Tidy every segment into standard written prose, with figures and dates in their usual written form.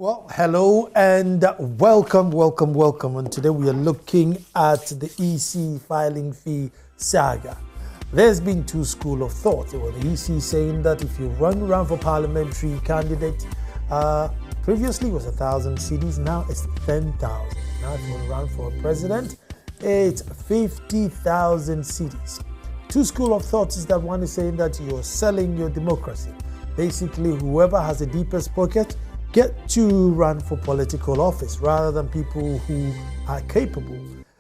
Well, hello and welcome. And today we are looking at the EC filing fee saga. There's been two schools of thought. Well, the EC saying that if you run for parliamentary candidate, previously it was 1,000 cedis, now it's 10,000. Now if you want to run for a president, it's 50,000 cedis. Two schools of thought is that one is saying that you're selling your democracy. Basically, whoever has the deepest pocket get to run for political office rather than people who are capable.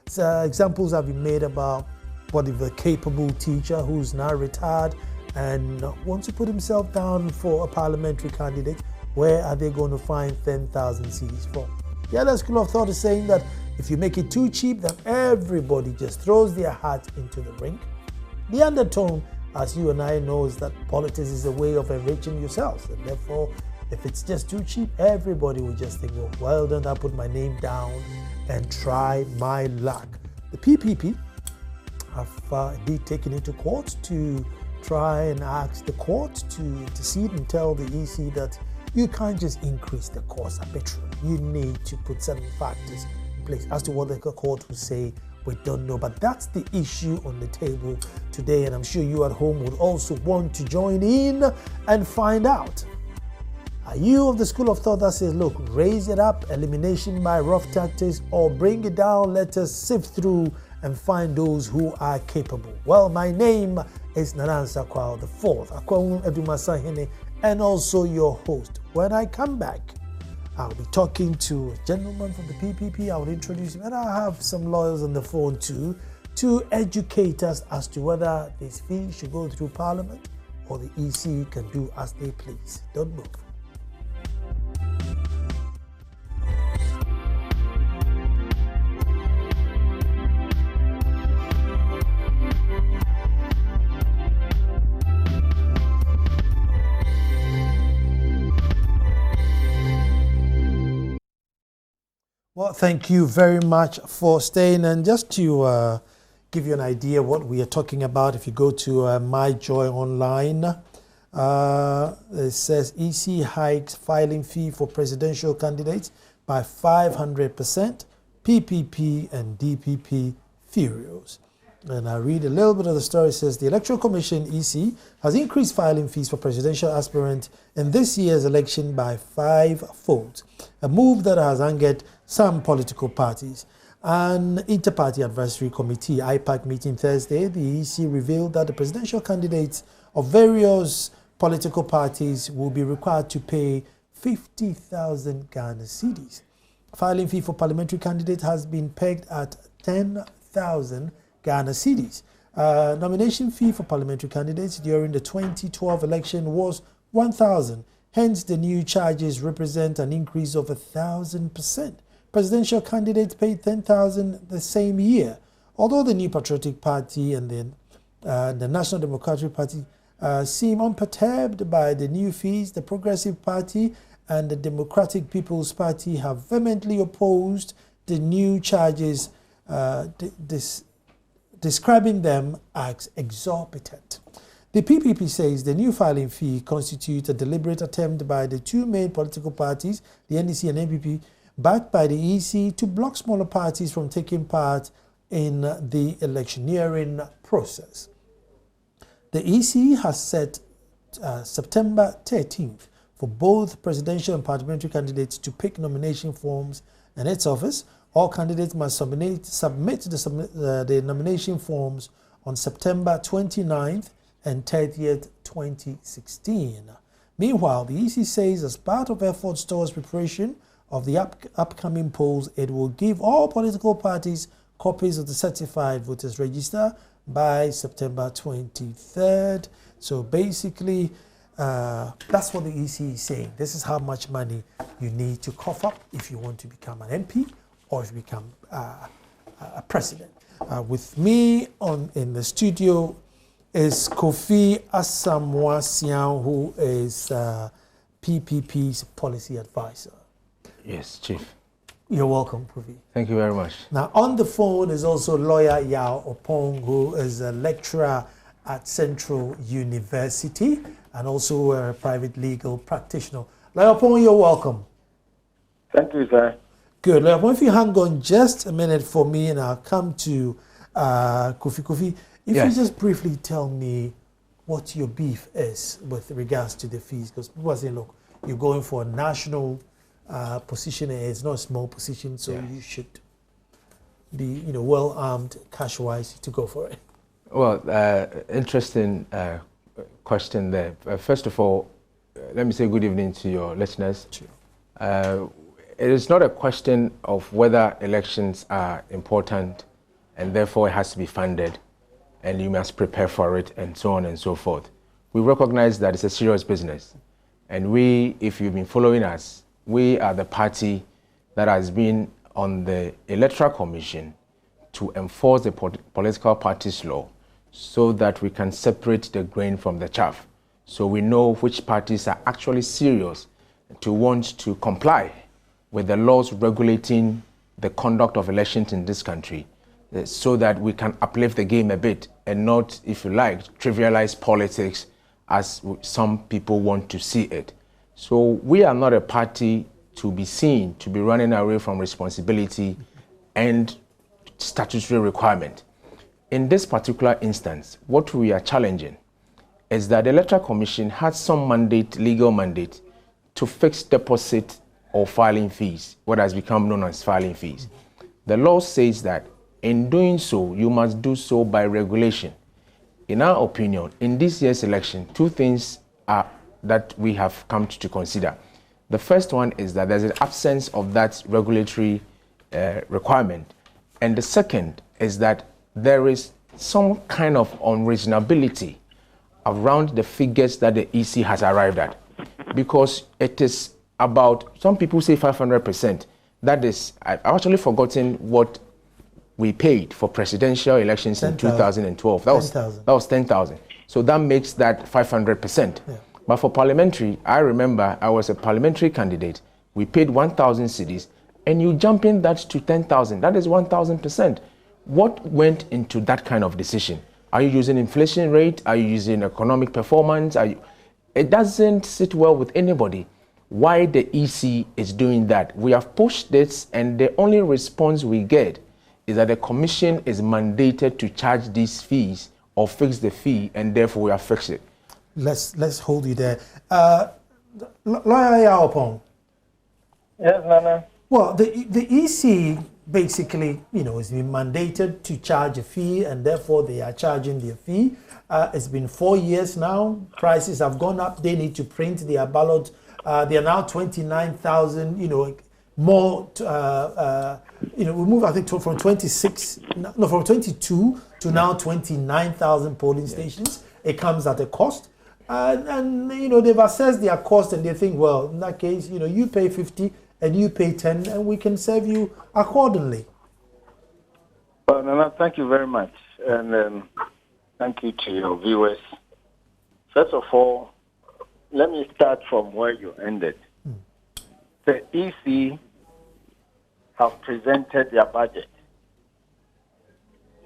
So examples have been made about what if a capable teacher who's now retired and wants to put himself down for a parliamentary candidate, where are they going to find 10,000 cedis from? The other school of thought is saying that if you make it too cheap, then everybody just throws their hat into the ring. The undertone, as you and I know, is that politics is a way of enriching yourselves, and therefore if it's just too cheap, everybody will just think, well, don't I put my name down and try my luck. The PPP have indeed taken it to court to try and ask the court to intercede and tell the EC that you can't just increase the cost arbitrarily. You need to put certain factors in place. As to what the court will say, we don't know, but that's the issue on the table today, and I'm sure you at home would also want to join in and find out. Are you of the school of thought that says, look, raise it up, elimination by rough tactics, or bring it down, let us sift through and find those who are capable? Well, my name is Nanansa Kwao the Fourth, Akwawun Edumasahene, and also your host. When I come back, I'll be talking to a gentleman from the PPP. I will introduce him, and I'll have some lawyers on the phone too, to educate us as to whether this fee should go through Parliament or the EC can do as they please. Don't move. Well, thank you very much for staying. And just to give you an idea what we are talking about, if you go to My Joy Online, it says EC hikes filing fee for presidential candidates by 500%, PPP and DPP furious. And I read a little bit of the story. It says the Electoral Commission, EC, has increased filing fees for presidential aspirants in this year's election by 5-fold, a move that has angered some political parties. An Inter-Party Advisory Committee, IPAC, meeting Thursday, the EC revealed that the presidential candidates of various political parties will be required to pay 50,000 Ghana cedis. Filing fee for parliamentary candidates has been pegged at 10,000 Ghana cedis. Nomination fee for parliamentary candidates during the 2012 election was 1,000. Hence, the new charges represent an increase of 1,000%. Presidential candidates paid 10,000 the same year. Although the New Patriotic Party and the National Democratic Party seem unperturbed by the new fees, the Progressive Party and the Democratic People's Party have vehemently opposed the new charges, describing them as exorbitant. The PPP says the new filing fee constitutes a deliberate attempt by the two main political parties, the NDC and NPP, backed by the EC, to block smaller parties from taking part in the electioneering process. The EC has set September 13th for both presidential and parliamentary candidates to pick nomination forms in its office. All candidates must submit the nomination forms on September 29th and 30th, 2016. Meanwhile, the EC says as part of efforts towards preparation of the upcoming polls, it will give all political parties copies of the certified voters register by September 23rd. So basically, that's what the EC is saying. This is how much money you need to cough up if you want to become an MP or if you become a president. With me in the studio is Kofi Asamoah-Sian, who is PPP's policy advisor. Yes, Chief. You're welcome, Kofi. Thank you very much. Now, on the phone is also lawyer Yao Opong, who is a lecturer at Central University and also a private legal practitioner. Lawyer Opong, you're welcome. Thank you, sir. Good. Now, if you hang on just a minute for me, and I'll come to Kofi. If Yes. you just briefly tell me what your beef is with regards to the fees, because people are saying, look, you're going for a national position, and it's not a small position, so you should be, well armed cash-wise to go for it. Well, interesting question there. First of all, let me say good evening to your listeners. Sure. It is not a question of whether elections are important and therefore it has to be funded and you must prepare for it and so on and so forth. We recognize that it's a serious business. And we, if you've been following us, we are the party that has been on the Electoral Commission to enforce the political parties law so that we can separate the grain from the chaff. So we know which parties are actually serious to want to comply with the laws regulating the conduct of elections in this country, so that we can uplift the game a bit and not, if you like, trivialize politics as some people want to see it. So we are not a party to be seen to be running away from responsibility and statutory requirement. In this particular instance, what we are challenging is that the Electoral Commission has some mandate, legal mandate, to fix deposit or filing fees, what has become known as filing fees. The law says that in doing so, you must do so by regulation. In our opinion, in this year's election, two things are that we have come to consider. The first one is that there's an absence of that regulatory requirement. And the second is that there is some kind of unreasonability around the figures that the EC has arrived at. Because it is about, some people say 500%. That is, I've actually forgotten what we paid for presidential elections 10, in 2012. That was 10,000. So that makes that 500%. Yeah. But for parliamentary, I remember I was a parliamentary candidate. We paid 1,000 cedis, and you jump in that to 10,000. That is 1,000%. What went into that kind of decision? Are you using inflation rate? Are you using economic performance? It doesn't sit well with anybody. Why the EC is doing that? We have pushed this, and the only response we get is that the commission is mandated to charge these fees or fix the fee, and therefore we have fixed it. Let's hold you there. Lawyer Yaopong. Yes, Nana. Well, the EC basically, is being mandated to charge a fee, and therefore they are charging their fee. It's been 4 years now. Prices have gone up. They need to print their ballot. They are now 29,000. More. We moved, I think, from 22 to now 29,000 polling stations. It comes at a cost. And they've assessed their cost, and they think, well, in that case, you pay 50 and you pay 10, and we can serve you accordingly. Well, Nana, thank you very much. And thank you to your viewers. First of all, let me start from where you ended. The EC have presented their budget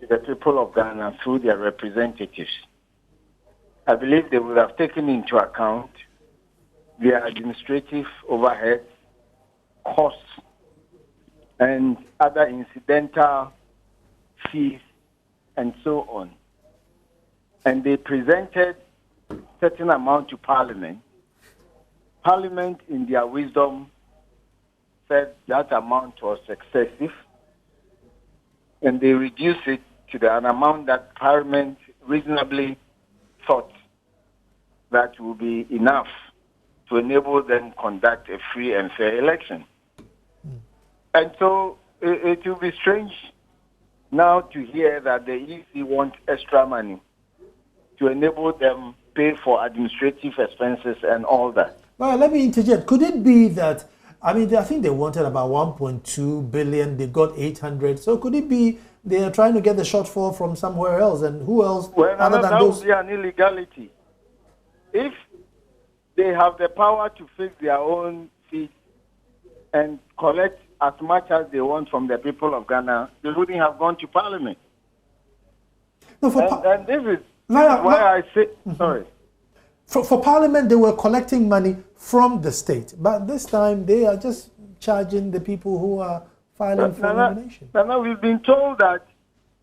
to the people of Ghana through their representatives. I believe they would have taken into account their administrative overheads, costs, and other incidental fees, and so on. And they presented certain amount to Parliament. Parliament, in their wisdom, said that amount was excessive, and they reduced it to an amount that Parliament reasonably thought that will be enough to enable them to conduct a free and fair election. And so it will be strange now to hear that the EC want extra money to enable them pay for administrative expenses and all that. Well, let me interject. Could it be that, I think they wanted about 1.2 billion, they got 800. So could it be they are trying to get the shortfall from somewhere else? And who else other than those? That would be an illegality. If they have the power to fix their own fees and collect as much as they want from the people of Ghana, they wouldn't have gone to Parliament. No, and this is why I say, sorry. For Parliament, they were collecting money from the state. But this time, they are just charging the people who are filing for nomination? Nana, we've been told that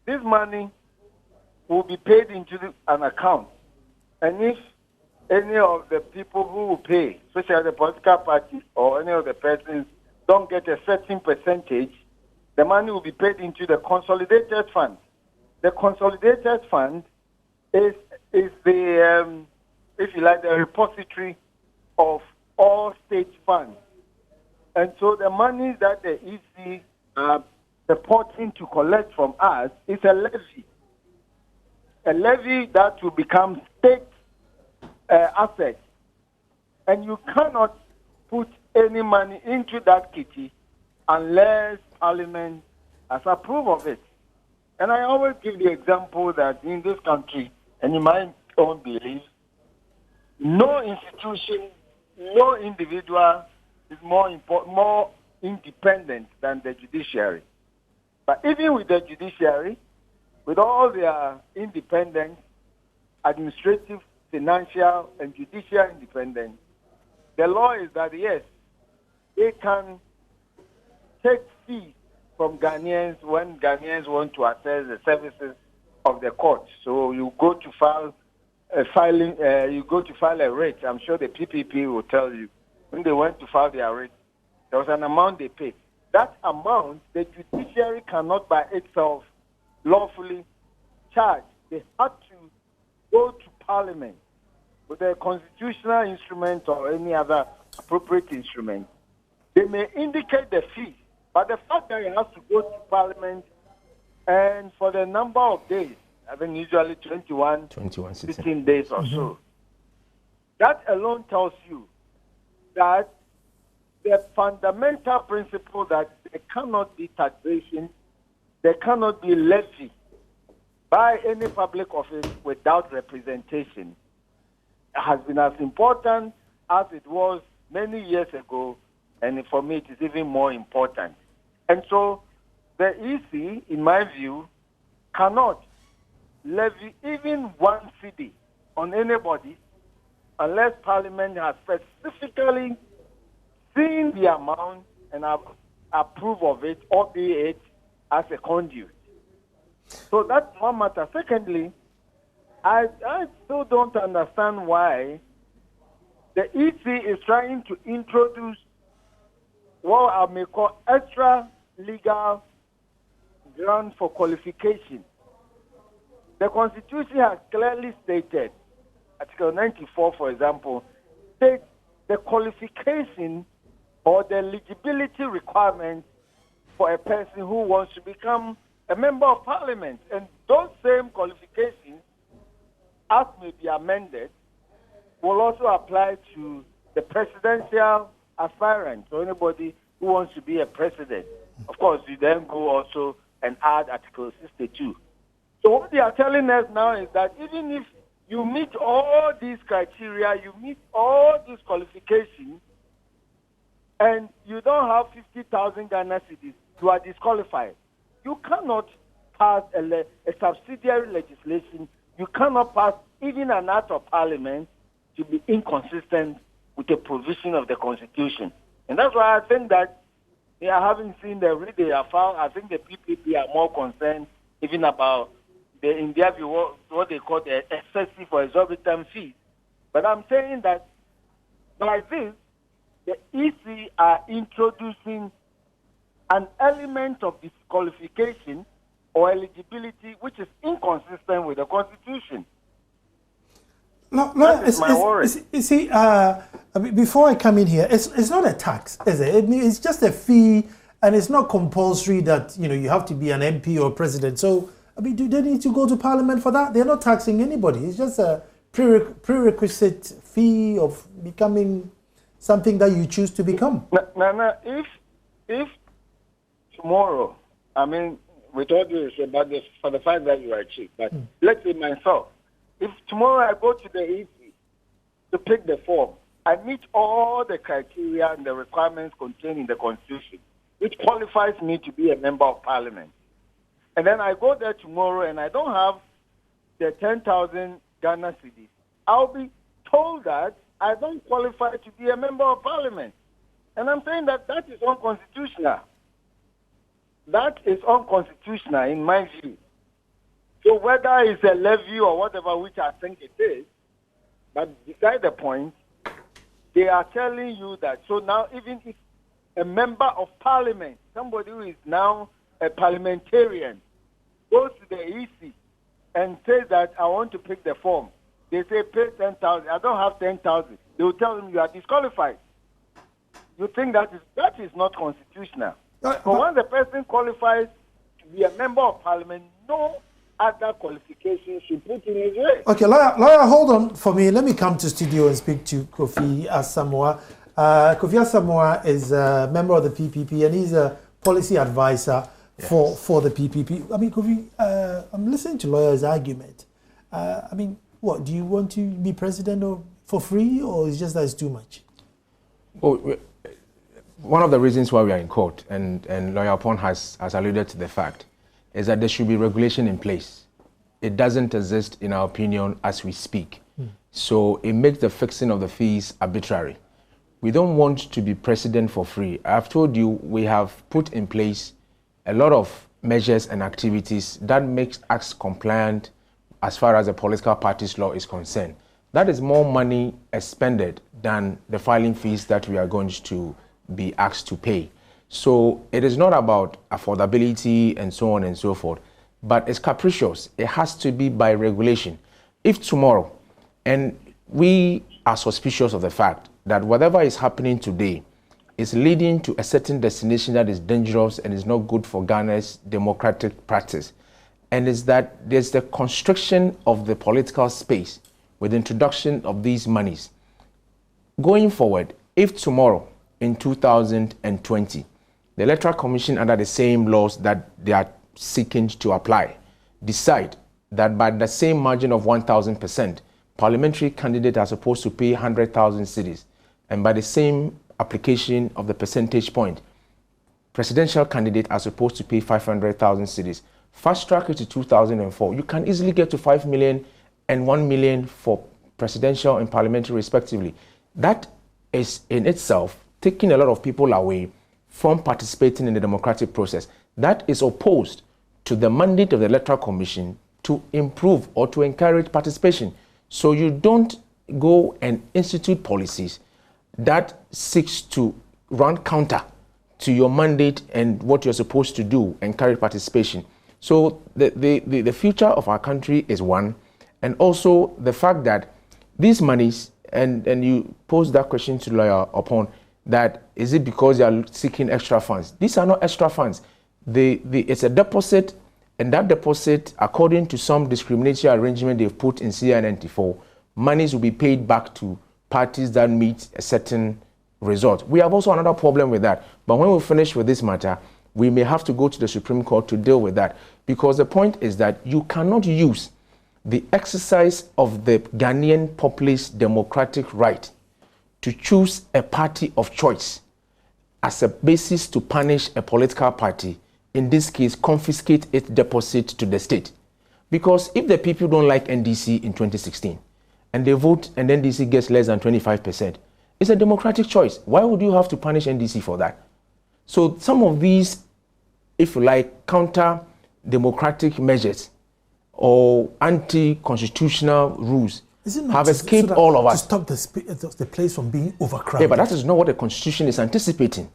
this money will be paid into an account. And if any of the people who will pay, especially the political party or any of the persons, don't get a certain percentage, the money will be paid into the consolidated fund. The consolidated fund is the, if you like, the repository of all state funds. And so the money that the EC are purporting to collect from us is a levy that will become state assets. And you cannot put any money into that kitty unless Parliament has approved of it. And I always give the example that in this country, and in my own belief, no institution, no individual is more independent than the judiciary. But even with the judiciary, with all their independence, administrative, financial, and judicial independence, the law is that, yes, they can take fees from Ghanaians when Ghanaians want to access the services of the court. So you go to file a writ. I'm sure the PPP will tell you when they went to file their writ, there was an amount they paid. That amount, the judiciary cannot by itself lawfully charge. They had to go to Parliament with a constitutional instrument or any other appropriate instrument. They may indicate the fee, but the fact that it has to go to Parliament and for the number of days, I think usually 21 16 days or so, that alone tells you that the fundamental principle that there cannot be taxation, there cannot be levy by any public office without representation has been as important as it was many years ago, and for me it is even more important. And so the EC, in my view, cannot levy even one cedi on anybody unless Parliament has specifically seen the amount and approve of it, albeit as a conduit. So that's one matter. Secondly, I still don't understand why the EC is trying to introduce what I may call extra legal ground for qualification. The Constitution has clearly stated, Article 94, for example, states the qualification or the eligibility requirements for a person who wants to become a member of Parliament. And those same qualifications, as may be amended, will also apply to the presidential aspirant, or anybody who wants to be a president. Of course, you then go also and add Article 62. So what they are telling us now is that even if you meet all these criteria, you meet all these qualifications, and you don't have 50,000 Ghana cedis, you are disqualified. You cannot pass a subsidiary legislation. You cannot pass even an act of Parliament to be inconsistent with the provision of the Constitution. And that's why I think that I haven't seen the read they have found. I think the PPP are more concerned even about in their view what they call the excessive or exorbitant fees. But I'm saying that by this, the EC are introducing an element of disqualification or eligibility which is inconsistent with the Constitution. No, that is my worry. You see, before I come in here, it's not a tax, is it? It's just a fee, and it's not compulsory that you have to be an MP or president. So, do they need to go to Parliament for that? They're not taxing anybody. It's just a prerequisite fee of becoming something that you choose to become. Nana, if tomorrow, I mean, with all due respect, but for the fact that you are cheap, but let's say myself, if tomorrow I go to the EC to pick the form, I meet all the criteria and the requirements contained in the Constitution, which qualifies me to be a member of Parliament. And then I go there tomorrow and I don't have the 10,000 Ghana cedis. I'll be told that I don't qualify to be a member of Parliament. And I'm saying that that is unconstitutional. That is unconstitutional in my view. So whether it's a levy or whatever, which I think it is, but beside the point, they are telling you that. So now even if a member of parliament, somebody who is now a parliamentarian, goes to the EC and says that I want to pick the form, they say pay 10,000. I don't have 10,000. They will tell them you are disqualified. You think that is not constitutional? But when the person qualifies to be a member of parliament, no other qualifications should put in his way. Okay, lawyer, hold on for me. Let me come to studio and speak to Kofi Asamoah. Kofi Asamoah is a member of the PPP and he's a policy advisor for the PPP. I mean, Kofi, I'm listening to lawyers' argument. I mean, what, do you want to be president for free, or is just that it's too much? Well, one of the reasons why we are in court, and Lawyer Upon has alluded to the fact, is that there should be regulation in place. It doesn't exist, in our opinion, as we speak. So it makes the fixing of the fees arbitrary. We don't want to be president for free. I've told you we have put in place a lot of measures and activities that makes us compliant as far as the political parties law is concerned. That is more money expended than the filing fees that we are going to be asked to pay. So it is not about affordability and so on and so forth, but it's capricious. It has to be by regulation. If tomorrow, and we are suspicious of the fact that whatever is happening today is leading to a certain destination that is dangerous and is not good for Ghana's democratic practice, and is that there's the constriction of the political space with the introduction of these monies. Going forward, if tomorrow in 2020, the Electoral Commission, under the same laws that they are seeking to apply, decide that by the same margin of 1,000%, parliamentary candidates are supposed to pay 100,000 cedis, and by the same application of the percentage point, presidential candidates are supposed to pay 500,000 cedis. Fast track it to 2004, you can easily get to 5 million and 1 million for presidential and parliamentary respectively. That is in itself taking a lot of people away from participating in the democratic process. That is opposed to the mandate of the Electoral Commission to improve or to encourage participation. So you don't go and institute policies that seeks to run counter to your mandate and what you're supposed to do, encourage participation. So the future of our country is one, and also the fact that these monies, and you pose that question to Lawyer Upon, that is it because they are seeking extra funds? These are not extra funds. It's a deposit, and that deposit, according to some discriminatory arrangement they've put in CI 94, monies will be paid back to parties that meet a certain result. We have also another problem with that. But when we finish with this matter, we may have to go to the Supreme Court to deal with that, because the point is that you cannot use the exercise of the Ghanaian populace democratic right to choose a party of choice as a basis to punish a political party, in this case, confiscate its deposit to the state. Because if the people don't like NDC in 2016 and they vote and NDC gets less than 25%, it's a democratic choice. Why would you have to punish NDC for that? So some of these, if you like, counter-democratic measures or anti-constitutional rules have escaped so all of us. To stop the place from being overcrowded. Yeah, but that is not what the Constitution is anticipating.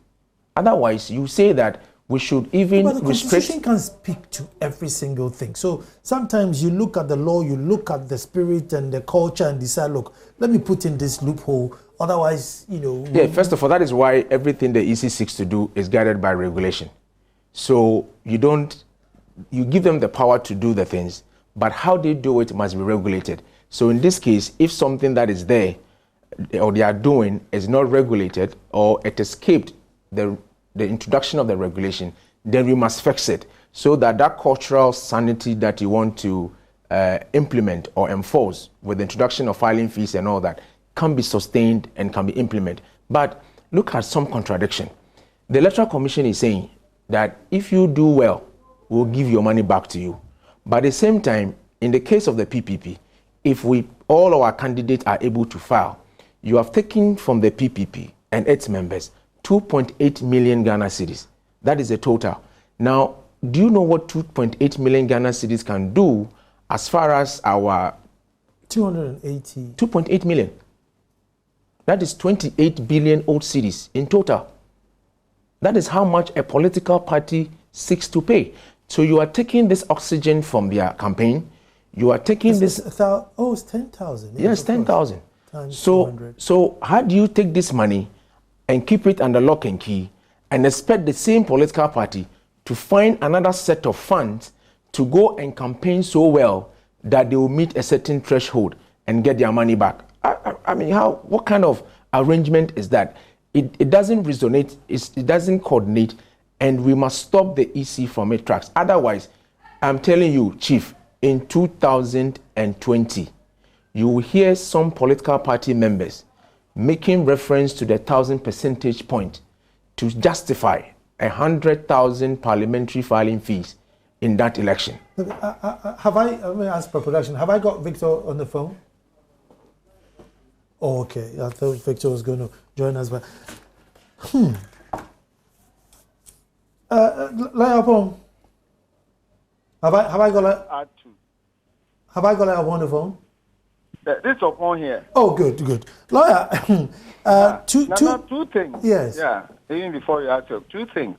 Otherwise, you say that we should even but the Constitution can speak to every single thing. So sometimes you look at the law, you look at the spirit and the culture and decide, look, let me put in this loophole. Otherwise, you know... Yeah, first of all, that is why everything the EC seeks to do is guided by regulation. So you give them the power to do the things, but how they do it must be regulated. So in this case, if something that is there or they are doing is not regulated or it escaped the introduction of the regulation, then we must fix it so that that cultural sanity that you want to implement or enforce with the introduction of filing fees and all that can be sustained and can be implemented. But look at some contradiction. The Electoral Commission is saying that if you do well, we'll give your money back to you. But at the same time, in the case of the PPP, if all our candidates are able to file, you have taken from the PPP and its members 2.8 million Ghana cedis. That is the total. Now, do you know what 2.8 million Ghana cedis can do as far as our 280? 2.8 million. That is 28 billion old cedis in total. That is how much a political party seeks to pay. So you are taking this oxygen from their campaign. You are taking this. It's 10,000. Yes, 10,000. So, so how do you take this money and keep it under lock and key and expect the same political party to find another set of funds to go and campaign so well that they will meet a certain threshold and get their money back? I mean, what kind of arrangement is that? It doesn't resonate, it doesn't coordinate, and we must stop the EC from its tracks. Otherwise, I'm telling you, Chief, in 2020, you will hear some political party members making reference to the 1,000 percentage point to justify 100,000 parliamentary filing fees in that election. let me ask for production, have I got Victor on the phone? Oh, okay. I thought Victor was going to join us, but Layapon, have I got Layapon on the phone? This upon here. Oh, good. Lawyer, two things. Yes. Yeah. Even before you ask, two things.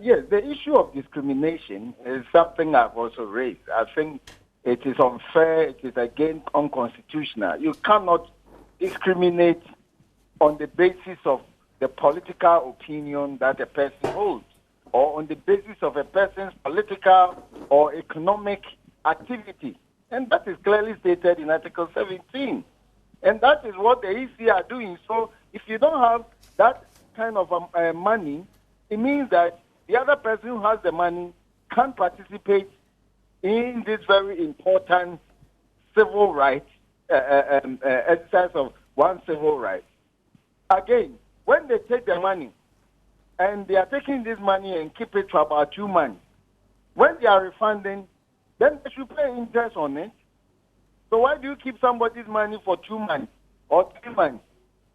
Yes, the issue of discrimination is something I've also raised. I think it is unfair. It is again unconstitutional. You cannot discriminate on the basis of the political opinion that a person holds, or on the basis of a person's political or economic activity. And that is clearly stated in Article 17. And that is what the EC are doing. So if you don't have that kind of money, it means that the other person who has the money can't participate in this very important civil right, exercise of one civil right. Again, when they take the money, and they are taking this money and keep it for about 2 months, when they are refunding, then they should pay interest on it. So why do you keep somebody's money for 2 months or 3 months,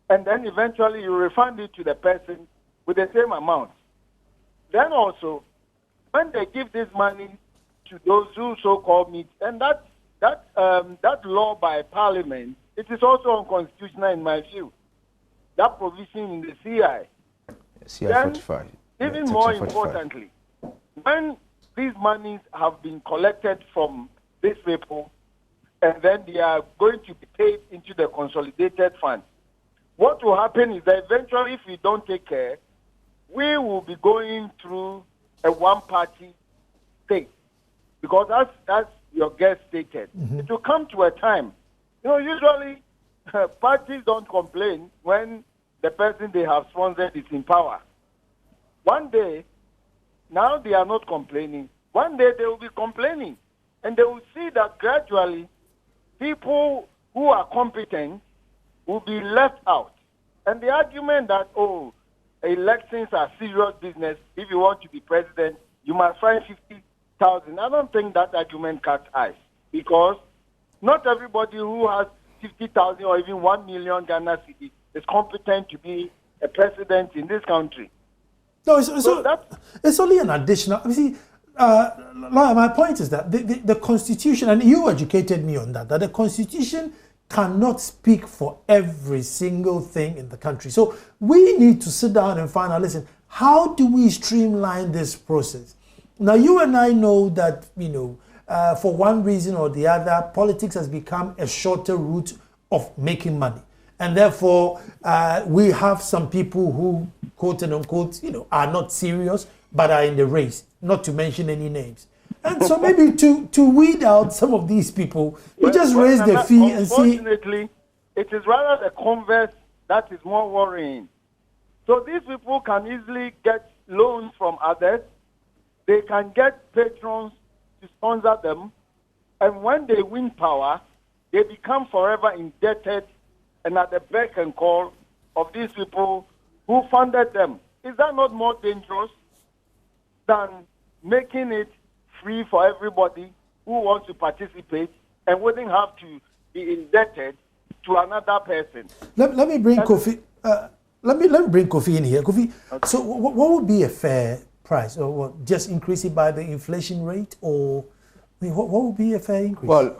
and then eventually you refund it to the person with the same amount? Then also, when they give this money to those who so-called meet, and that law by Parliament, it is also unconstitutional in my view. That provision in the CI. CI 45. Even more importantly, when these monies have been collected from these people, and then they are going to be paid into the consolidated fund, what will happen is that eventually, if we don't take care, we will be going through a one-party state. Because as your guest stated, it will come to a time. Usually parties don't complain when the person they have sponsored is in power. One day, now they are not complaining. One day they will be complaining. And they will see that gradually people who are competent will be left out. And the argument that, elections are serious business. If you want to be president, you must find 50,000. I don't think that argument cuts ice, because not everybody who has 50,000 or even 1 million Ghana cedis is competent to be a president in this country. No, it's only an additional. You see, my point is that the Constitution, and you educated me on that the Constitution cannot speak for every single thing in the country. So we need to sit down and find out, listen, how do we streamline this process? Now, you and I know that, for one reason or the other, politics has become a shorter route of making money. And therefore, we have some people who, quote and unquote, are not serious, but are in the race, not to mention any names. And so maybe to weed out some of these people, you just raise the fee and see. Unfortunately, it is rather the converse that is more worrying. So these people can easily get loans from others. They can get patrons to sponsor them. And when they win power, they become forever indebted and at the beck and call of these people who funded them. Is that not more dangerous than making it free for everybody who wants to participate and wouldn't have to be indebted to another person? Let me bring Kofi. Let me bring Kofi in here. Kofi, Okay. so what would be a fair price? Or what, just increase it by the inflation rate? Or I mean, what would be a fair increase? Well,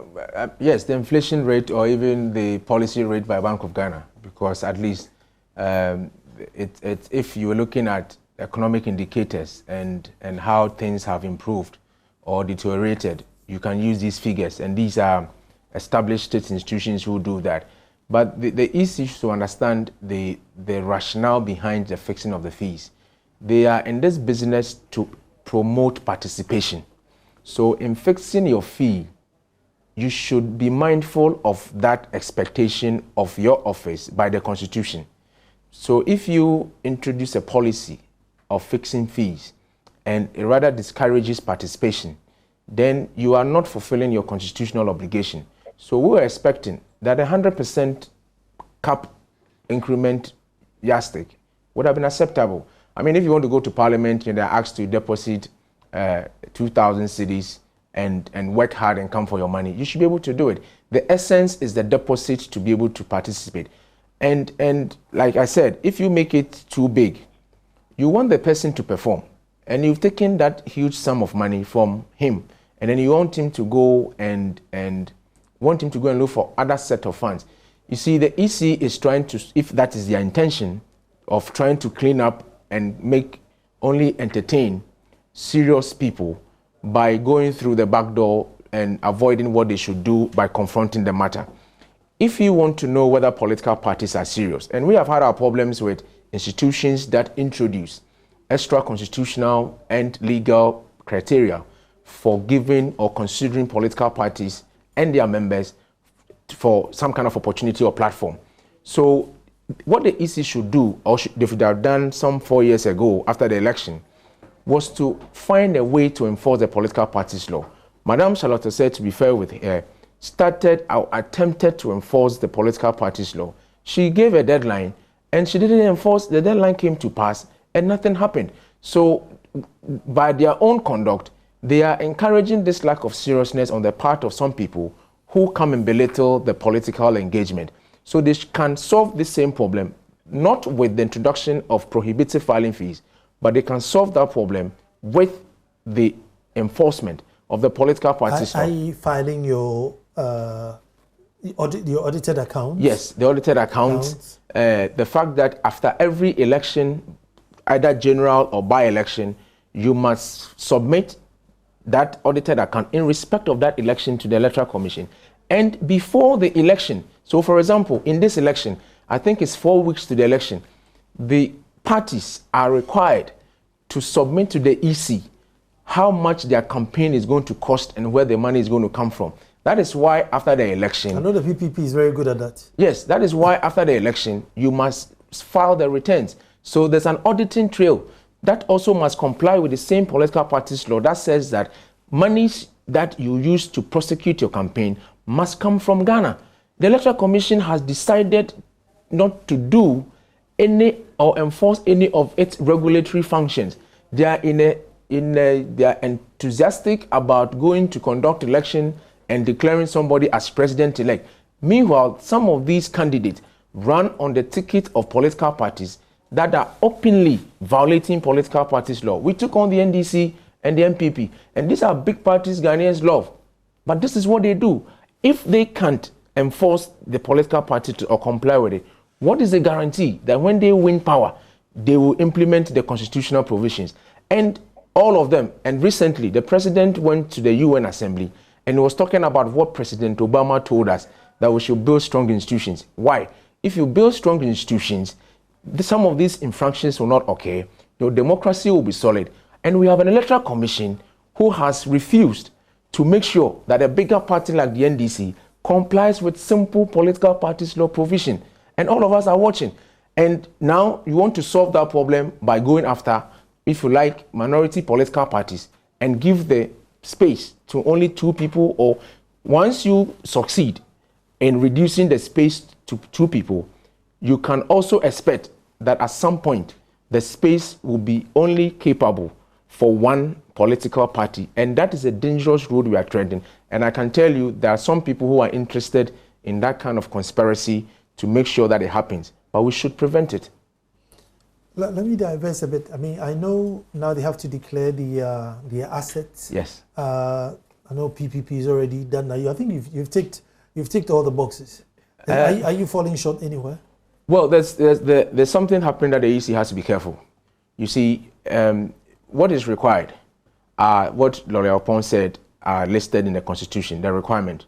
yes, the inflation rate or even the policy rate by Bank of Ghana, because at least if you're looking at economic indicators and how things have improved or deteriorated, you can use these figures, and these are established state institutions who do that. But the issue is to understand the rationale behind the fixing of the fees. They are in this business to promote participation. So in fixing your fee, you should be mindful of that expectation of your office by the Constitution. So if you introduce a policy of fixing fees and it rather discourages participation, then you are not fulfilling your constitutional obligation. So we were expecting that 100% cap increment yardstick would have been acceptable. I mean, if you want to go to Parliament and they're asked to deposit 2,000 cedis and work hard and come for your money, you should be able to do it. The essence is the deposit to be able to participate. And like I said, if you make it too big, you want the person to perform, and you've taken that huge sum of money from him, and then you want him to go and look for other set of funds. You see, the EC is trying to, if that is their intention, of trying to clean up and only entertain serious people by going through the back door and avoiding what they should do by confronting the matter. If you want to know whether political parties are serious, and we have had our problems with institutions that introduce extra constitutional and legal criteria for giving or considering political parties and their members for some kind of opportunity or platform. So what the EC should do, or they should have done some 4 years ago after the election, was to find a way to enforce the political parties law. Madam Charlotte said, to be fair with her, started or attempted to enforce the political parties law. She gave a deadline and she didn't enforce. The deadline came to pass and nothing happened. So by their own conduct, they are encouraging this lack of seriousness on the part of some people who come and belittle the political engagement. So they can solve this same problem, not with the introduction of prohibitive filing fees, but they can solve that problem with the enforcement of the political parties law. Are you filing your audited accounts? Yes, the audited accounts. The fact that after every election, either general or by-election, you must submit that audited account in respect of that election to the Electoral Commission. And before the election, so for example, in this election, I think it's 4 weeks to the election, the parties are required to submit to the EC how much their campaign is going to cost and where the money is going to come from. That is why after the election... I know the PPP is very good at that. Yes, that is why after the election, you must file the returns. So there's an auditing trail that also must comply with the same political parties law that says that monies that you use to prosecute your campaign must come from Ghana. The Electoral Commission has decided not to do any or enforce any of its regulatory functions. They are they are enthusiastic about going to conduct election and declaring somebody as president-elect. Meanwhile, some of these candidates run on the ticket of political parties that are openly violating political parties law. We took on the NDC and the MPP, and these are big parties Ghanaians love. But this is what they do. If they can't enforce the political party or comply with it, what is the guarantee that when they win power, they will implement the constitutional provisions? And all of them, and recently the president went to the UN Assembly and was talking about what President Obama told us, that we should build strong institutions. Why? If you build strong institutions, some of these infractions will not occur, your democracy will be solid. And we have an Electoral Commission who has refused to make sure that a bigger party like the NDC complies with simple political parties law provision. And all of us are watching. And now you want to solve that problem by going after, if you like, minority political parties and give the space to only 2 people. Or once you succeed in reducing the space to 2 people, you can also expect that at some point the space will be only capable for 1 political party. And that is a dangerous road we are treading. And I can tell you there are some people who are interested in that kind of conspiracy to make sure that it happens. But we should prevent it. Let me diverse a bit. I mean, I know now they have to declare the assets. Yes. I know PPP is already done. Now, I think you've ticked all the boxes. Are you falling short anywhere? Well, there's something happening that the EC has to be careful. You see, what is required, what Lawyer Opon said, are listed in the Constitution, the requirement.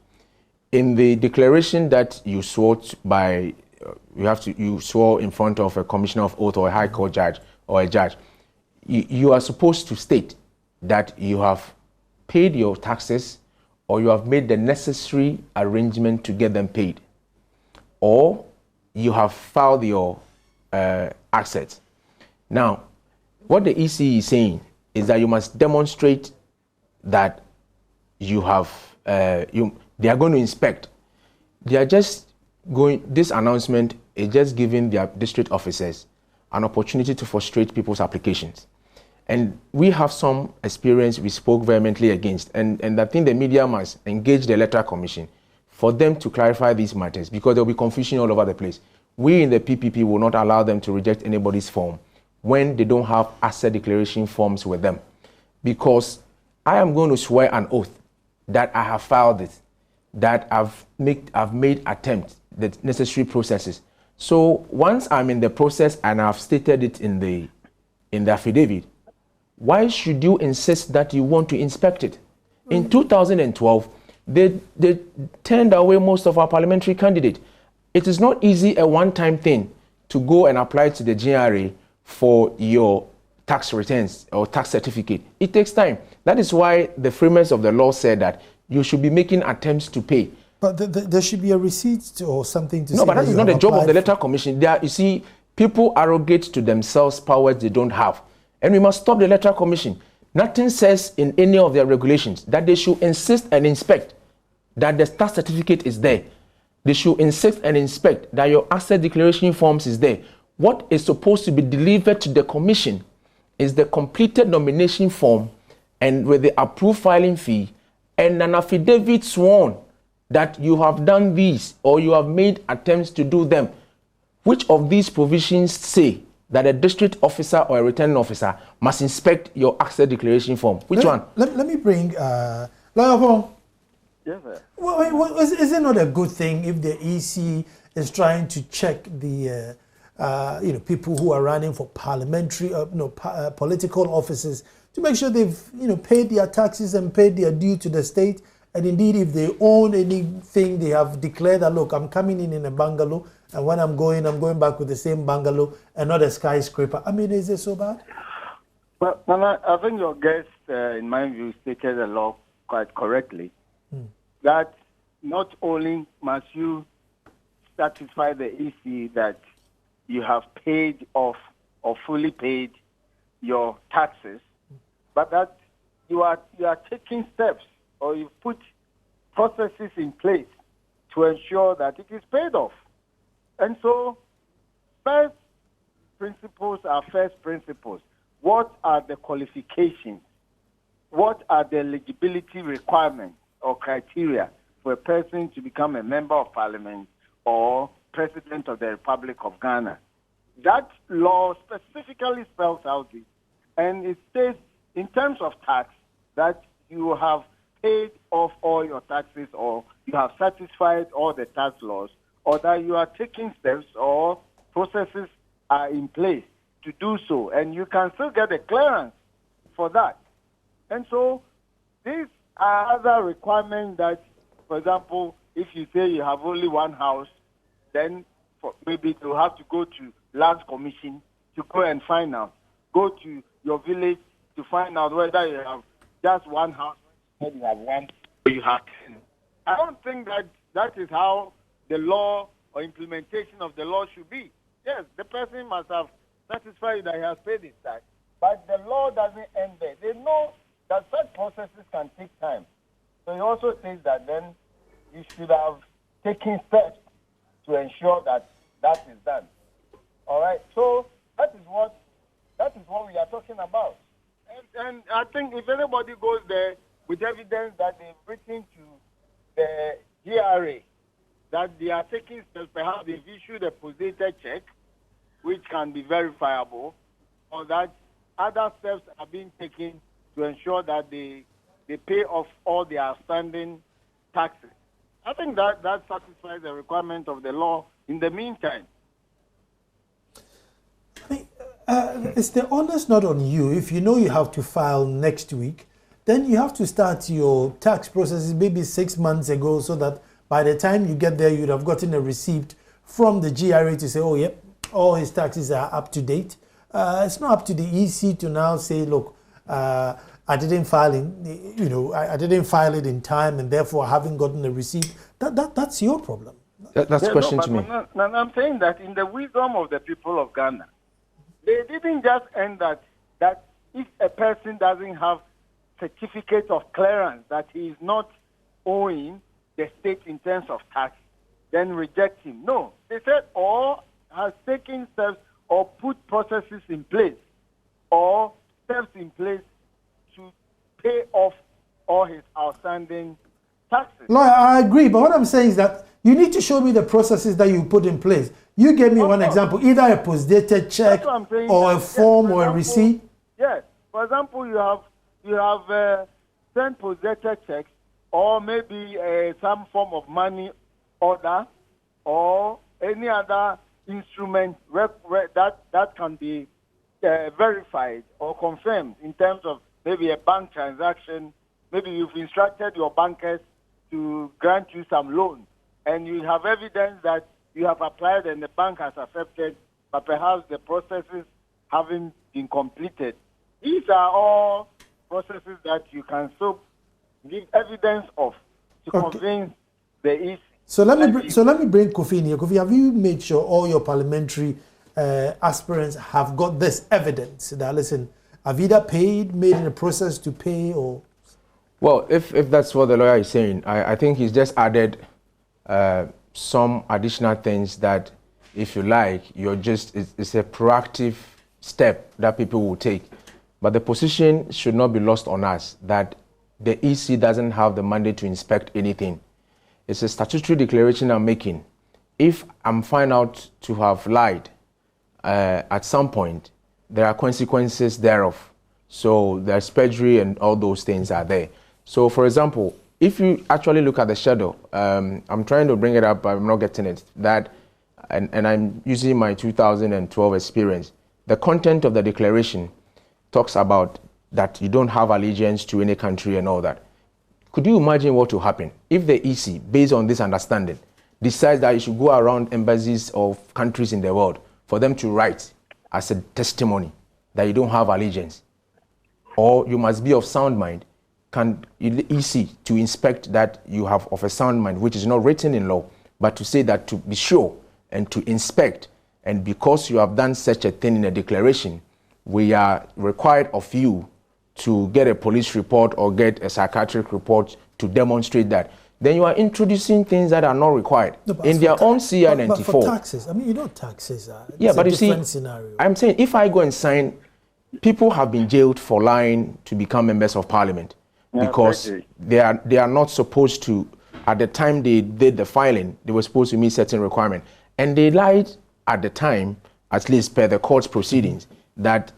In the declaration that you swore by, you swore in front of a commissioner of oath or a high court judge or a judge, you are supposed to state that you have paid your taxes or you have made the necessary arrangement to get them paid, or you have filed your assets. Now, what the EC is saying is that you must demonstrate that you have, they are going to inspect. They are just going, this announcement is just giving their district officers an opportunity to frustrate people's applications. And we have some experience we spoke vehemently against, and I think the media must engage the Electoral Commission for them to clarify these matters, because there will be confusion all over the place. We in the PPP will not allow them to reject anybody's form when they don't have asset declaration forms with them, because I am going to swear an oath that I have filed it, that I've made attempts, the necessary processes. So once I'm in the process and I've stated it in the affidavit, why should you insist that you want to inspect it? In 2012, they turned away most of our parliamentary candidates. It is not easy a one-time thing to go and apply to the GRA for your tax returns or tax certificate. It takes time. That is why the framers of the law said that you should be making attempts to pay. But there should be a receipt or something to say. No, but that is not the job of the Electoral Commission. You see, people arrogate to themselves powers they don't have. And we must stop the Electoral Commission. Nothing says in any of their regulations that they should insist and inspect that the tax certificate is there. They should insist and inspect that your asset declaration forms is there. What is supposed to be delivered to the Commission is the completed nomination form and with the approved filing fee and an affidavit sworn that you have done these or you have made attempts to do them. Which of these provisions say that a district officer or a returning officer must inspect your asset declaration form? Which one? Let me bring Lawyer Opon. Yes, sir. Well, is it not a good thing if the EC is trying to check the people who are running for parliamentary, political offices, to make sure they've paid their taxes and paid their due to the state, and indeed if they own anything, they have declared that, look, I'm coming in a bungalow, and when I'm going back with the same bungalow and not a skyscraper. I mean, is it so bad? Well, I think your guest, in my view, stated the law quite correctly. That not only must you satisfy the EC that you have paid off or fully paid your taxes, but that you are taking steps or you put processes in place to ensure that it is paid off. And so, first principles are first principles. What are the qualifications? What are the eligibility requirements or criteria for a person to become a member of parliament or president of the Republic of Ghana? That law specifically spells out this, and it states in terms of tax that you have paid off all your taxes or you have satisfied all the tax laws, or that you are taking steps or processes are in place to do so, and you can still get a clearance for that. And so these are other requirements that, for example, if you say you have only one house, then maybe you have to go to Lands Commission to go and find out. Go to your village to find out whether you have just one house, or you have one, or you have 10. I don't think that is how the law or implementation of the law should be. Yes, the person must have satisfied that he has paid his tax, but the law doesn't end there. They know that such processes can take time. So he also says that then you should have taken steps to ensure that that is done. All right. So that is what we are talking about. And I think if anybody goes there with evidence that they've written to the GRA that they are taking steps, perhaps they've issued a positive check, which can be verifiable, or that other steps are being taken to ensure that they pay off all the outstanding taxes. I think that satisfies the requirement of the law in the meantime. Is the onus not on you? If you know you have to file next week, then you have to start your tax processes maybe 6 months ago, so that by the time you get there, you'd have gotten a receipt from the GRA to say, oh, yep, all his taxes are up to date. It's not up to the EC to now say, look, I didn't file I didn't file it in time, and therefore I haven't gotten a receipt. That's your problem. That's the question to me. I'm saying that in the wisdom of the people of Ghana, they didn't just end that if a person doesn't have certificate of clearance that he is not owing the state in terms of tax, then reject him. No, they said or has taken steps or put processes in place or steps in place to pay off all his outstanding taxes. Lawyer, I agree, but what I'm saying is that you need to show me the processes that you put in place. You gave me one example, either a post-dated check or a form or a receipt. Yes. For example, you have sent post-dated checks or maybe some form of money order or any other instrument that can be verified or confirmed in terms of maybe a bank transaction. Maybe you've instructed your bankers to grant you some loan, and you have evidence that you have applied and the bank has accepted, but perhaps the processes haven't been completed. These are all processes that you can so give evidence of to convince the EC. So let me bring Kofi in here. Kofi, have you made sure all your parliamentary aspirants have got this evidence that, listen, have either paid, made in a process to pay, or? Well, if that's what the lawyer is saying, I think he's just added some additional things that, if you like, it's a proactive step that people will take. But the position should not be lost on us that the EC doesn't have the mandate to inspect anything. It's a statutory declaration I'm making. If I'm found out to have lied at some point, there are consequences thereof. So there's perjury and all those things are there. So, for example, if you actually look at the schedule, I'm trying to bring it up, but I'm not getting it, and I'm using my 2012 experience. The content of the declaration talks about that you don't have allegiance to any country and all that. Could you imagine what will happen if the EC, based on this understanding, decides that you should go around embassies of countries in the world for them to write as a testimony that you don't have allegiance, or you must be of sound mind? Can the EC to inspect that you have of a sound mind, which is not written in law, but to say that to be sure and to inspect, and because you have done such a thing in a declaration, we are required of you to get a police report or get a psychiatric report to demonstrate that. Then you are introducing things that are not required in their own CI 94. But for taxes, I mean, you know, taxes are but you see, scenario. I'm saying if I go and sign, people have been jailed for lying to become members of parliament because they are not supposed to. At the time they did the filing, they were supposed to meet certain requirements, and they lied at the time, at least per the court's proceedings, that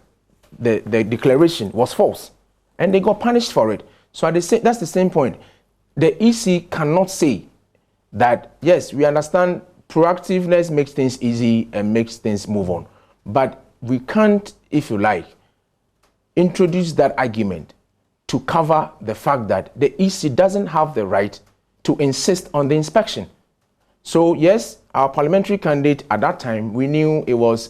the declaration was false, and they got punished for it. So that's the same point. The EC cannot say that, yes, we understand proactiveness makes things easy and makes things move on, but we can't, if you like, introduce that argument to cover the fact that the EC doesn't have the right to insist on the inspection. So yes, our parliamentary candidate at that time, we knew it was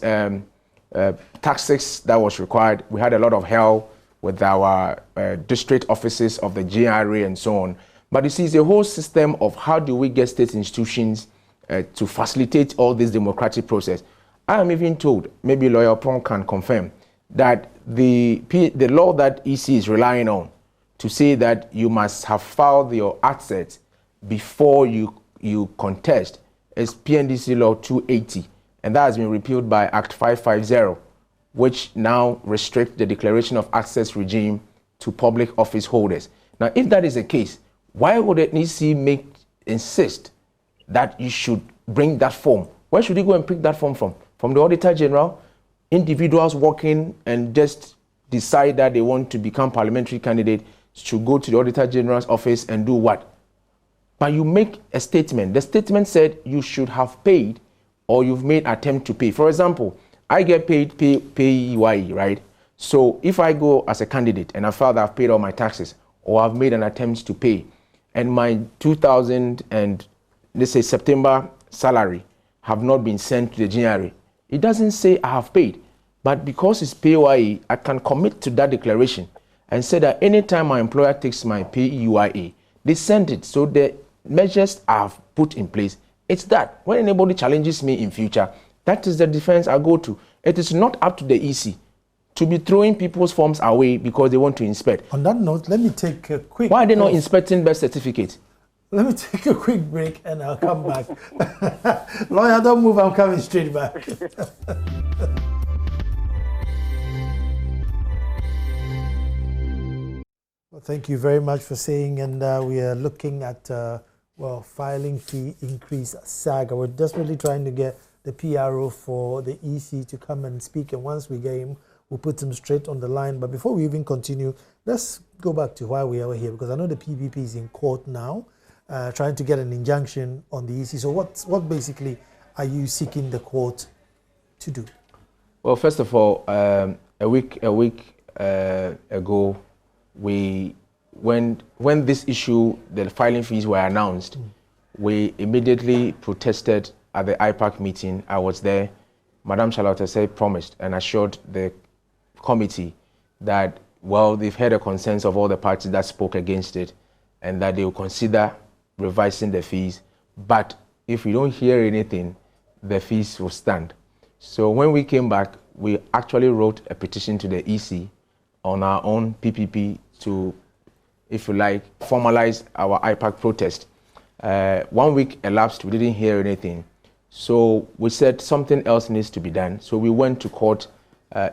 taxes that was required. We had a lot of help with our district offices of the GRA and so on. But you see, it's a whole system of how do we get state institutions to facilitate all this democratic process. I am even told, maybe Lawyer Pong can confirm, that the law that EC is relying on to say that you must have filed your assets before you contest is PNDC Law 280, and that has been repealed by Act 550, which now restricts the declaration of access regime to public office holders. Now, if that is the case, why would the EC insist that you should bring that form? Where should you go and pick that form from? From the Auditor General, individuals working and just decide that they want to become parliamentary candidate should go to the Auditor General's office and do what? But you make a statement. The statement said you should have paid or you've made attempt to pay. For example, I get paid PAYE, right? So if I go as a candidate and I file that I've paid all my taxes or I've made an attempt to pay, and my 2000 and let's say September salary have not been sent to the January, it doesn't say I have paid. But because it's PAYE, I can commit to that declaration and say that anytime my employer takes my PAYE, they send it. So the measures I have put in place, it's that. When anybody challenges me in future, that is the defense I go to. It is not up to the EC to be throwing people's forms away because they want to inspect. On that note, let me take a quick... Why are they not inspecting birth certificates? Let me take a quick break and I'll come back. Lawyer, don't move, I'm coming straight back. Well, thank you very much for saying, and we are looking at, filing fee increase saga. We're desperately trying to get the PRO for the EC to come and speak, and once we get him, we'll put him straight on the line. But before we even continue, let's go back to why we are here, because I know the PPP is in court now, trying to get an injunction on the EC. So what basically are you seeking the court to do? Well, first of all, a week ago, when this issue, the filing fees were announced, we immediately protested at the IPAC meeting. I was there. Madam Charlotte said promised and assured the committee that, well, they've heard the concerns of all the parties that spoke against it and that they will consider revising the fees. But if we don't hear anything, the fees will stand. So when we came back, we actually wrote a petition to the EC on our own PPP to, if you like, formalize our IPAC protest. 1 week elapsed, we didn't hear anything. So we said something else needs to be done. So we went to court,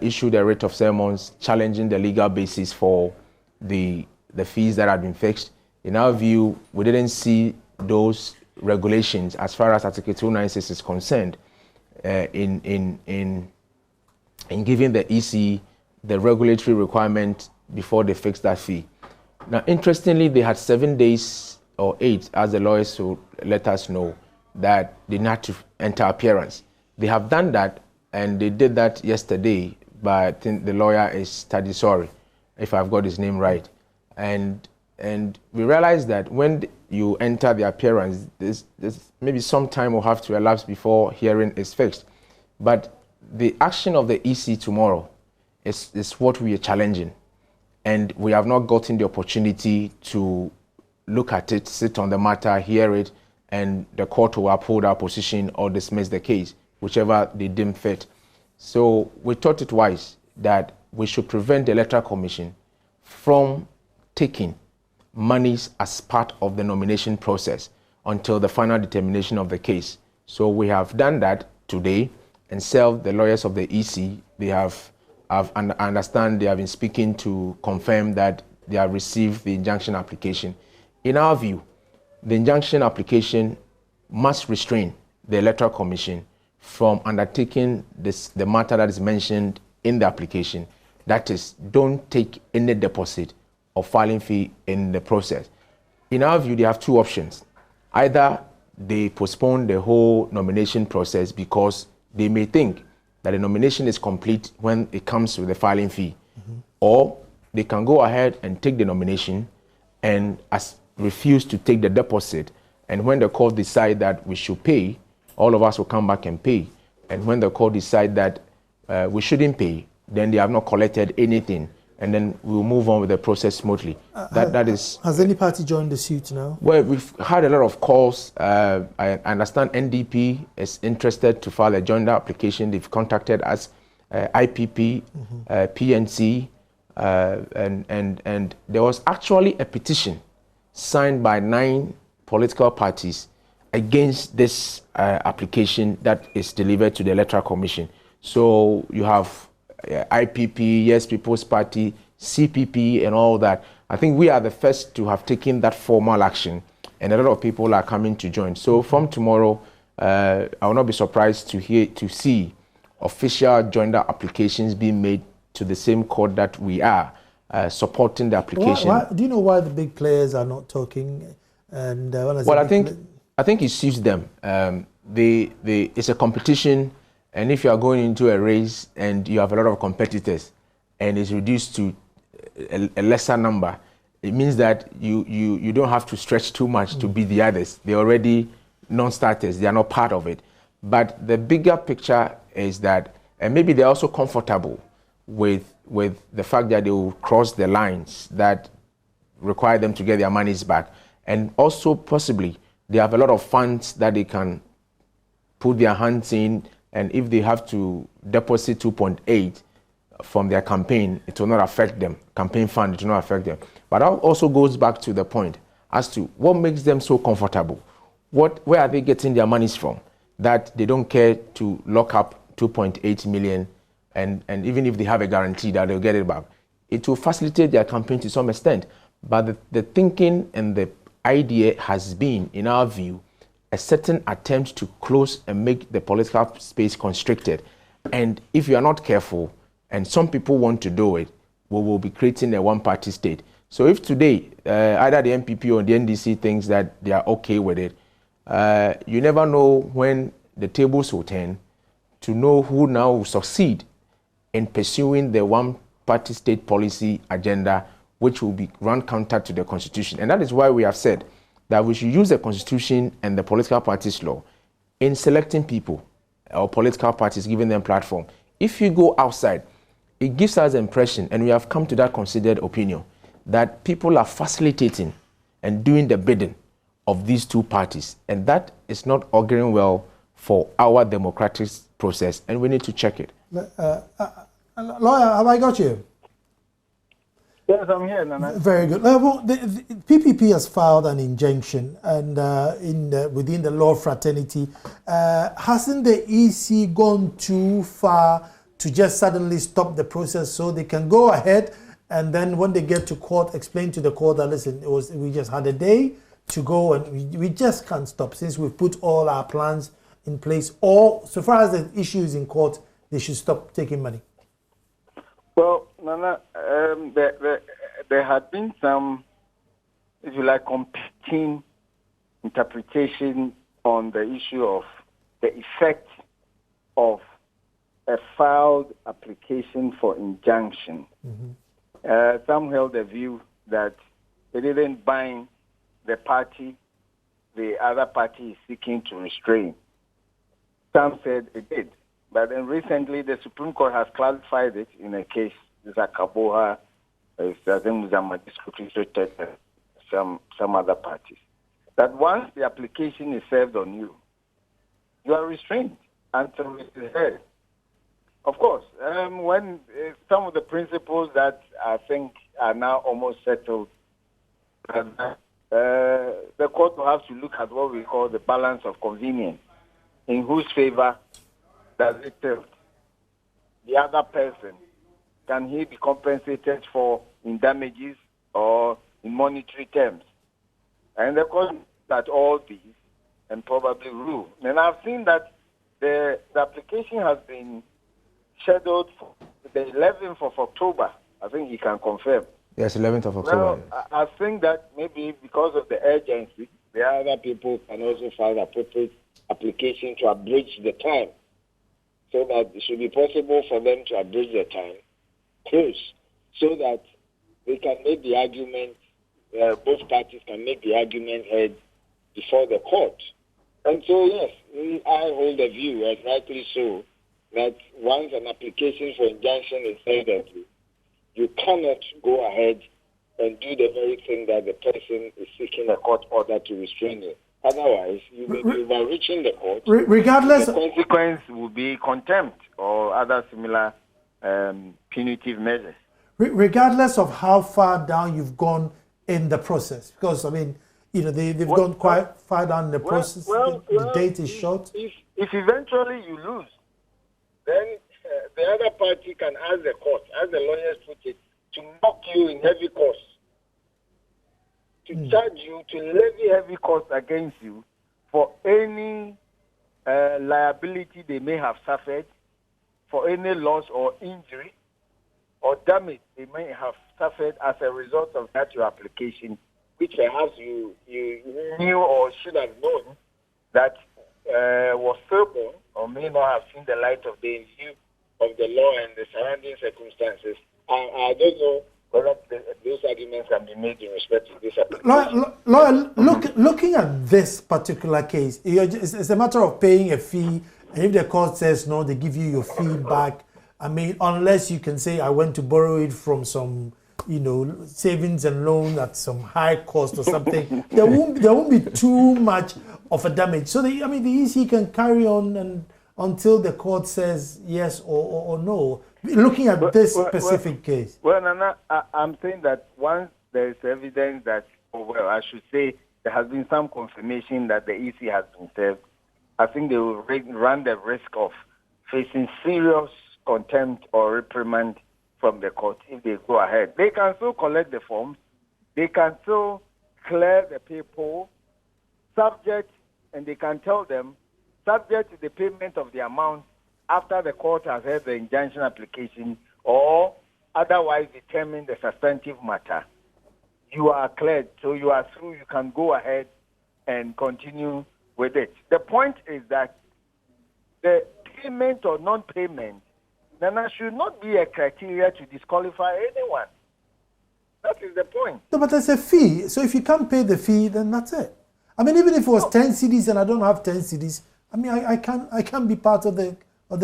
issued a writ of summons challenging the legal basis for the fees that had been fixed. In our view, we didn't see those regulations as far as Article 296 is concerned in giving the EC the regulatory requirement before they fixed that fee. Now, interestingly, they had 7 days or 8, as the lawyers will let us know, that they had to enter appearance. They have done that, and they did that yesterday, but I think the lawyer is Tadisori, if I've got his name right. And we realized that when you enter the appearance, there's maybe some time will have to elapse before hearing is fixed. But the action of the EC tomorrow is what we are challenging. And we have not gotten the opportunity to look at it, sit on the matter, hear it, and the court will uphold our position or dismiss the case, whichever they deem fit. So we thought it wise that we should prevent the Electoral Commission from taking monies as part of the nomination process until the final determination of the case. So we have done that today and served the lawyers of the EC. They have I understand they have been speaking to confirm that they have received the injunction application. In our view, the injunction application must restrain the Electoral Commission from undertaking the matter that is mentioned in the application. That is, don't take any deposit or filing fee in the process. In our view, they have two options. Either they postpone the whole nomination process because they may think that the nomination is complete when it comes to the filing fee, or they can go ahead and take the nomination and refuse to take the deposit. And when the court decide that we should pay, all of us will come back and pay. And when the court decide that we shouldn't pay, then they have not collected anything, and then we'll move on with the process smoothly. That is. Has any party joined the suit now? Well, we've had a lot of calls. I understand NDP is interested to file a joint application. They've contacted us, IPP, PNC, and there was actually a petition signed by 9 political parties against this application that is delivered to the Electoral Commission. So you have IPP, Yes People's Party, CPP, and all that. I think we are the first to have taken that formal action, and a lot of people are coming to join. So from tomorrow, I will not be surprised to see official joinder applications being made to the same court that we are supporting the application. Do you know why the big players are not talking? And I think it suits them. It's a competition, and if you are going into a race and you have a lot of competitors, and it's reduced to a lesser number, it means that you don't have to stretch too much to beat the others. They're already non-starters. They are not part of it. But the bigger picture is that, and maybe they're also comfortable with the fact that they will cross the lines that require them to get their monies back. And also possibly they have a lot of funds that they can put their hands in, and if they have to deposit 2.8 from their campaign, it will not affect them. Campaign fund, it will not affect them. But that also goes back to the point as to what makes them so comfortable. Where are they getting their monies from that they don't care to lock up 2.8 million, and even if they have a guarantee that they'll get it back? It will facilitate their campaign to some extent. But the thinking and the idea has been, in our view, a certain attempt to close and make the political space constricted. And if you are not careful, and some people want to do it, we will be creating a one-party state. So if today, either the NPP or the NDC thinks that they are okay with it, you never know when the tables will turn to know who now will succeed in pursuing the one-party state policy agenda, which will be run counter to the Constitution. And that is why we have said that we should use the Constitution and the political parties law in selecting people or political parties, giving them platform. If you go outside, it gives us the impression, and we have come to that considered opinion, that people are facilitating and doing the bidding of these two parties. And that is not auguring well for our democratic process, and we need to check it. Lawyer, have I got you? Yes, I'm here, Nana. Very good. Well, the PPP has filed an injunction, and within the law fraternity, hasn't the EC gone too far to just suddenly stop the process so they can go ahead and then when they get to court, explain to the court that, listen, we just had a day to go and we just can't stop since we've put all our plans in place, or so far as the issue is in court, they should stop taking money? Well, Nana, there had been some, if you like, competing interpretation on the issue of the effect of a filed application for injunction. Mm-hmm. Some held the view that it didn't bind the party the other party is seeking to restrain. Some said it did. But then recently, the Supreme Court has clarified it in a case, Zakaboha, some other parties, that once the application is served on you, you are restrained until it is heard. Of course, when some of the principles that I think are now almost settled, the court will have to look at what we call the balance of convenience. In whose favor does it tilt? The other person, can he be compensated for in damages or in monetary terms? And the court looked at all these and probably rule. And I've seen that the application has been scheduled for the 11th of October. I think he can confirm. Yes, 11th of October. Well, I think that maybe because of the urgency, the other people can also file appropriate application to abridge the time, so that it should be possible for them to abridge the time, close, so that they can make the argument, both parties can make the argument heard before the court. And so, yes, I hold the view, as rightly so, that once an application for injunction is heard, you cannot go ahead and do the very thing that the person is seeking a court order to restrain you. Otherwise, you may be overreaching the court. Regardless, the consequence will be contempt or other similar punitive measures. Regardless of how far down you've gone in the process, because I mean, you know, they've gone quite far down in the process. The date is short. If eventually you lose, then the other party can ask the court, as the lawyers put it, to knock you in heavy costs, to charge you, to levy heavy costs against you for any liability they may have suffered for any loss or injury or damage they may have suffered as a result of that your application, which perhaps you knew or should have known that was stillborn or may not have seen the light of day in view of the law and the surrounding circumstances. I don't know whether those arguments can be made in respect to this application. Looking at this particular case, it's a matter of paying a fee, and if the court says no, they give you your fee back. I mean, unless you can say I went to borrow it from some, savings and loan at some high cost or something, there won't be too much of a damage. So the EC can carry on and until the court says yes or no. Looking at this specific case. Well, Nana, I'm saying that once there is evidence that, I should say there has been some confirmation that the EC has been served, I think they will run the risk of facing serious contempt or reprimand from the court if they go ahead. They can still collect the forms. They can still clear the people and they can tell them, subject to the payment of the amount after the court has heard the injunction application or otherwise determine the substantive matter, you are cleared. So you are through. You can go ahead and continue with it. The point is that the payment or non-payment, Nana, should not be a criteria to disqualify anyone. That is the point. No, but there's a fee. So if you can't pay the fee, then that's it. I mean, even if it was 10 cedis and I don't have 10 cedis, I mean, I can't be part of the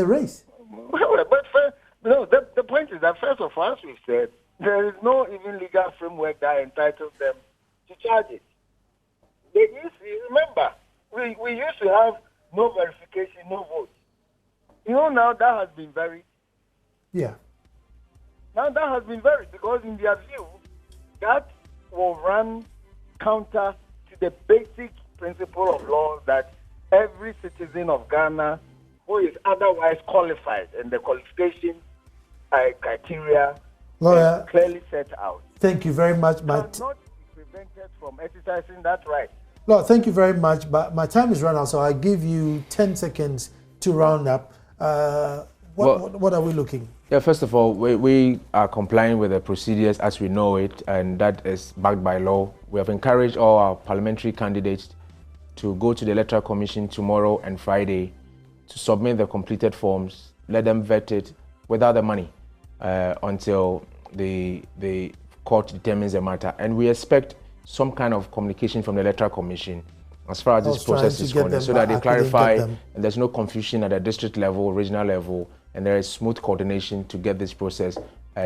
race. But the point is that, first of all, as we've said, there is no even legal framework that entitles them to charge it. Remember, we used to have no verification, no vote. Now that has been varied. Yeah. Now that has been varied because in their view, that will run counter to the basic principle of law that every citizen of Ghana who is otherwise qualified and the qualification criteria is clearly set out. Thank you very much. Not be prevented from exercising that right. Lord, thank you very much. But my time is run out, so I give you 10 seconds to round up. What are we looking? Yeah, first of all, we are complying with the procedures as we know it, and that is backed by law. We have encouraged all our parliamentary candidates to go to the Electoral Commission tomorrow and Friday to submit the completed forms, let them vet it without the money until the court determines the matter. And we expect some kind of communication from the Electoral Commission as far as this process is concerned, so that they clarify and there's no confusion at the district level, regional level, and there is smooth coordination to get this process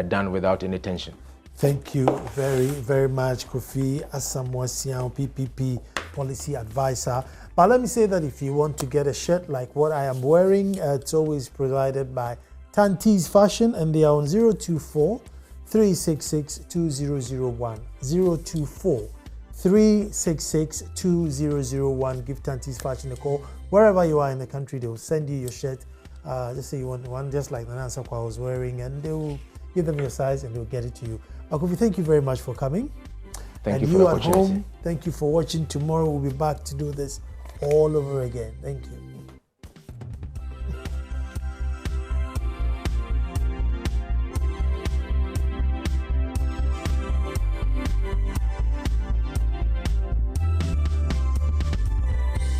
done without any tension. Thank you very, very much, Kofi Asamoah-Sian, PPP Policy Advisor. But let me say that if you want to get a shirt like what I am wearing, it's always provided by Tanti's Fashion, and they are on 024-366-2001. 024-366-2001. Give Tanti's Fashion a call. Wherever you are in the country, they will send you your shirt. Just say you want one, just like the Nana Sakwa was wearing, and they will give them your size and they'll get it to you. Kofi, thank you very much for coming. Thank you for the opportunity. At home, thank you for watching. Tomorrow we'll be back to do this all over again. Thank you.